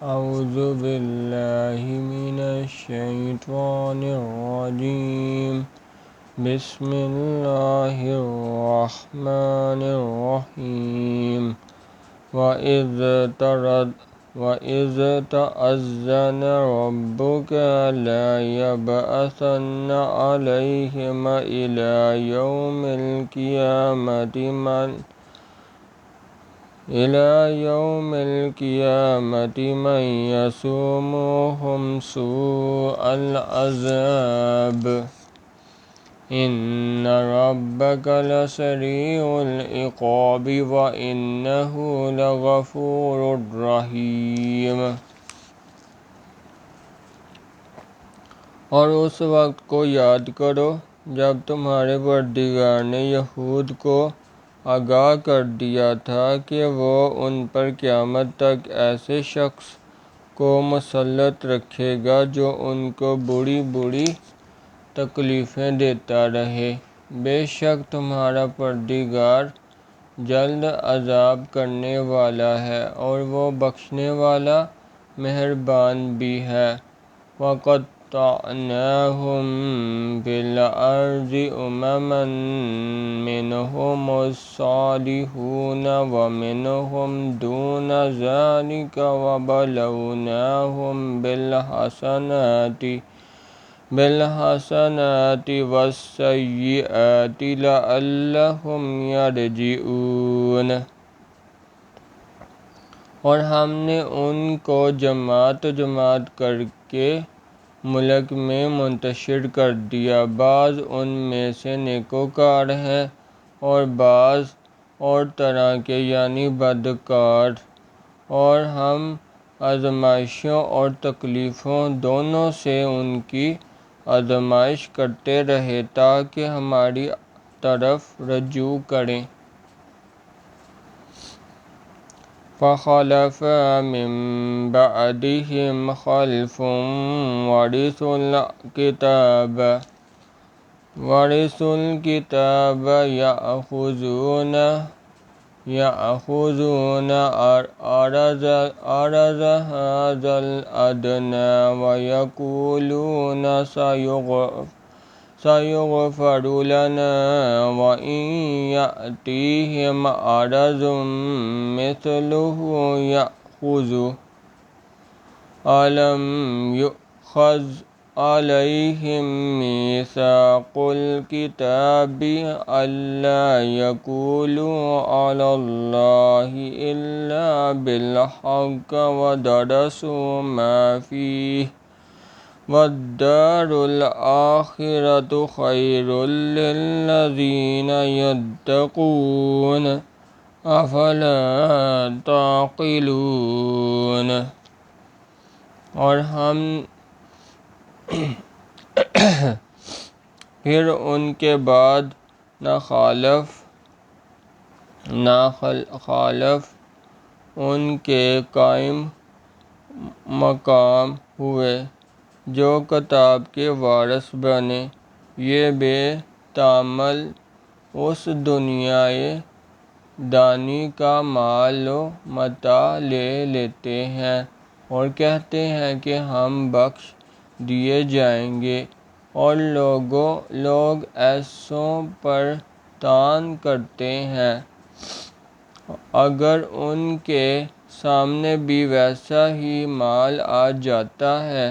أعوذ بالله من الشيطان الرجيم بسم الله الرحمن الرحيم وإذ تأذن ربك ليبعثن عليهم إلى يوم القيامة من يسومهم سوء العذاب إن ربك لسريع العقاب وإنه لغفور رحيم۔ اور اس وقت کو یاد کرو جب تمہارے پروردگار نے یہود کو آگاہ کر دیا تھا کہ وہ ان پر قیامت تک ایسے شخص کو مسلط رکھے گا جو ان کو بڑی بڑی تکلیفیں دیتا رہے۔ بے شک تمہارا پروردگار جلد عذاب کرنے والا ہے اور وہ بخشنے والا مہربان بھی ہے۔ وَقَطَّعْنَاهُمْ فِي الْأَرْضِ أُمَمًا مِّنْهُمُ الصَّالِحُونَ وَمِنْهُمْ دُونَ ذَلِكَ وَبَلَوْنَاهُمْ بِالْحَسَنَاتِ وَالسَّيِّئَاتِ لَعَلَّهُمْ يَرْجِعُونَ۔ اور ہم نے ان کو جماعت جماعت کر کے ملک میں منتشر کر دیا، بعض ان میں سے نیکوکار ہیں اور بعض اور طرح کے یعنی بدکار، اور ہم آزمائشوں اور تکلیفوں دونوں سے ان کی آزمائش کرتے رہے تاکہ ہماری طرف رجوع کریں۔ فَخَلَفَ مِن بَعْدِهِمْ خَلْفٌ وَرِثُوا الْكِتَابَ يَأْخُذُونَ عَرَضَ هَٰذَا الْأَدْنَىٰ وَيَقُولُونَ سَيُغْفَرُ لَنَا وَإِن يَأْتِيهِمْ عَرَضٌ مِّثْلُهُ يَأْخُذُوهُ أَلَمْ يُؤْخَذْ عَلَيْهِم مِّيثَاقُ الْكِتَابِ أَلَّا يَقُولُوا عَلَى اللَّهِ إِلَّا بِالْحَقِّ وَدَرَسُوا مَا فِيهِ وَالدَّارُ الْآخِرَةُ خَيْرٌ لِّلَّذِينَ يَتَّقُونَ أَفَلَا تَعْقِلُونَ۔ اور ہم پھر ان کے بعد نہ خالف ان کے قائم مقام ہوئے جو کتاب کے وارث بنے، یہ بے تامل اس دنیائے دانی کا مال و متاع لے لیتے ہیں اور کہتے ہیں کہ ہم بخش دیے جائیں گے، اور لوگ ایسوں پر طعن کرتے ہیں۔ اگر ان کے سامنے بھی ویسا ہی مال آ جاتا ہے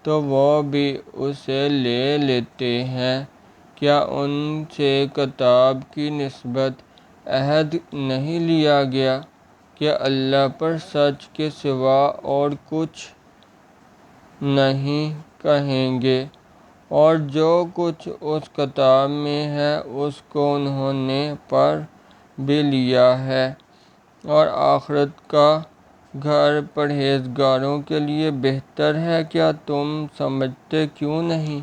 تو وہ بھی اسے لے لیتے ہیں۔ کیا ان سے کتاب کی نسبت عہد نہیں لیا گیا کہ اللہ پر سچ کے سوا اور کچھ نہیں کہیں گے، اور جو کچھ اس کتاب میں ہے اس کو انہوں نے پڑھ بھی لیا ہے، اور آخرت کا گھر پرہیزگاروں کے لیے بہتر ہے، کیا تم سمجھتے کیوں نہیں؟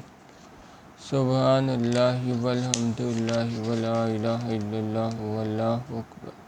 سبحان اللہ والحمد للہ ولا الہ الا اللہ واللہ اکبر۔